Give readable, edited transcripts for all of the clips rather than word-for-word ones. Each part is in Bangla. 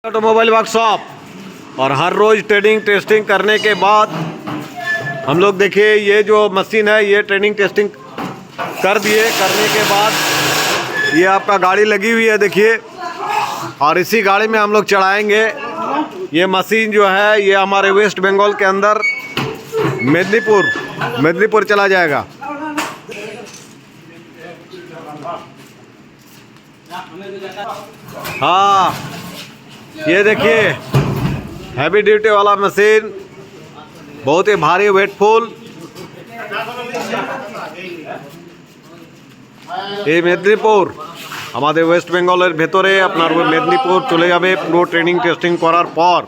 ऑटोमोबाइल वर्कशॉप और हर रोज़ ट्रेनिंग टेस्टिंग करने के बाद हम लोग देखिए ये जो मशीन है ये ट्रेनिंग टेस्टिंग कर दिए। करने के बाद ये आपका गाड़ी लगी हुई है देखिए, और इसी गाड़ी में हम लोग चढ़ाएंगे। ये मशीन जो है ये हमारे वेस्ट बंगाल के अंदर मेदिनीपुर चला जाएगा। हाँ ये देखिए हैवी ड्यूटी वाला मशीन, बहुत ही भारी वेटफुल। ये मेदिनीपुर हमारे वेस्ट बेंगलेर भेतरे আপনার মেদিনীপুর চলে যাবে। পুরো ট্রেনিং টেস্টিং করার পর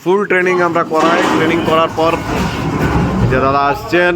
ফুল ট্রেনিং আমরা করাই। ট্রেনিং করার পর যে দাদা আসছেন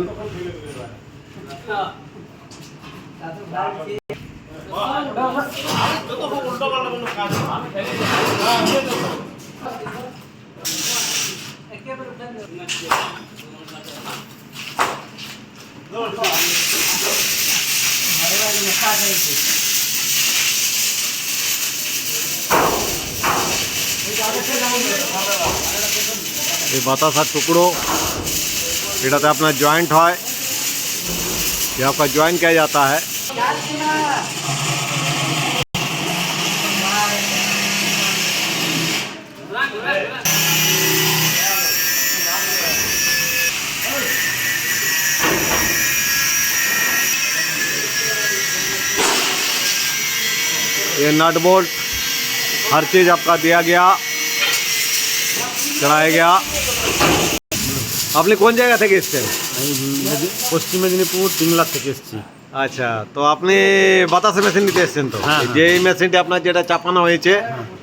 ये बतासा टुकड़ो एटाते अपना जॉइंट है, ये आपका जॉइंट किया जाता है। ये नट बोल्ट हर चीज़ आपका दिया गया, चढ़ाया गया। আপনি কোন জায়গা থেকে এসেছেন? পশ্চিম মেদিনীপুর তিনলাখ থেকে এসেছি। আচ্ছা, তো আপনি বাতাসে মেশিন নিতে এসেছেন তো? হ্যাঁ, যে এই মেশিনটি আপনার যেটা চাপানো হয়েছে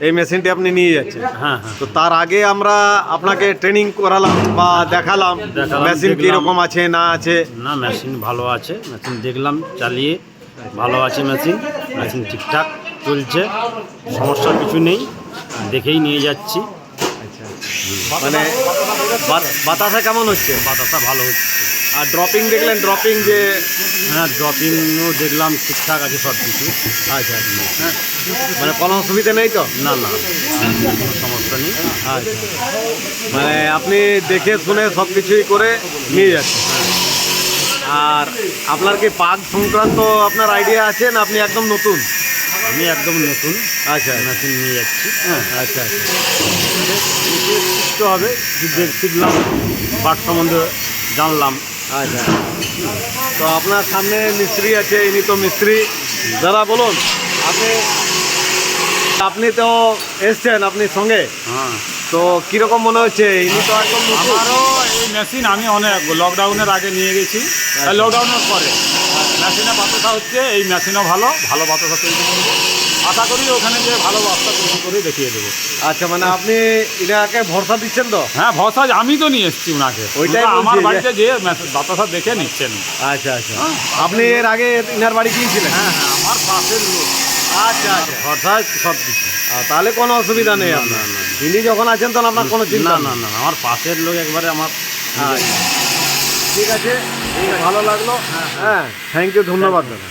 এই মেশিনটি আপনি নিয়ে যাচ্ছেন। হ্যাঁ। তো তার আগে আমরা আপনাকে ট্রেনিং করালাম বা দেখালাম মেশিন কীরকম আছে না আছে। না, মেশিন ভালো আছে, মেশিন দেখলাম চালিয়ে ভালো আছে। মেশিন ঠিকঠাক চলছে, সমস্যা কিছু নেই, দেখেই নিয়ে যাচ্ছি। মানে বাতাসা কেমন হচ্ছে? বাতাসা ভালো হচ্ছে। আর ড্রপিং দেখলেন? ড্রপিং যে হ্যাঁ, ড্রপিংও দেখলাম ঠিকঠাক আছে সব কিছু। আচ্ছা হ্যাঁ, মানে কোনো অসুবিধা নেই তো? না, কোনো সমস্যা নেই। আচ্ছা, মানে আপনি দেখে শুনে সব কিছুই করে নিয়ে যাচ্ছেন। আর আপনার কি পাক সংক্রান্ত আপনার আইডিয়া আছে না আপনি একদম নতুন? আমি একদম নতুন। আচ্ছা, মেশিন নিয়ে যাচ্ছি। হ্যাঁ আচ্ছা শিখতে হবে, শিখলাম, পার্ট সম্বন্ধে জানলাম। আচ্ছা, তো আপনার সামনে মিস্ত্রি আছে, ইনি তো মিস্ত্রি। দাদা বলুন, আপনি তো এসছেন আপনি সঙ্গে, হ্যাঁ, তো কীরকম মনে হচ্ছে? ইনি তো একদম নতুন। আমারও এই মেশিন আমি অনেক লকডাউনের আগে নিয়ে গেছি, লকডাউনের পরে মেশিনে বাতাসা হচ্ছে। এই মেশিনও ভালো বাতাসা তৈরি করবো, আশা করি ওখানে যে ভালো বাতাসা তৈরি করে দেখিয়ে দেবো। আচ্ছা, মানে আপনি ইনাকে ভরসা দিচ্ছেন তো? হ্যাঁ, ভরসা আমি তো নিয়ে এসেছি ওনাকে, ওইটাই আমার বলছি বাড়িতে যে বাতাসা দেখে নিচ্ছেন। আচ্ছা, আপনি এর আগে ইনার বাড়ি গিয়েছিলেন? হ্যাঁ, আমার পাশের লোক। আচ্ছা, ভরসা সব কিছু। তাহলে কোনো অসুবিধা নেই আপনার। ইনি যখন আছেন তখন আপনার কোনো চিন্তা না, আমার পাশের লোক একবারে আমার। ঠিক আছে, ভালো লাগলো। হ্যাঁ, থ্যাংক ইউ, ধন্যবাদ দাদা।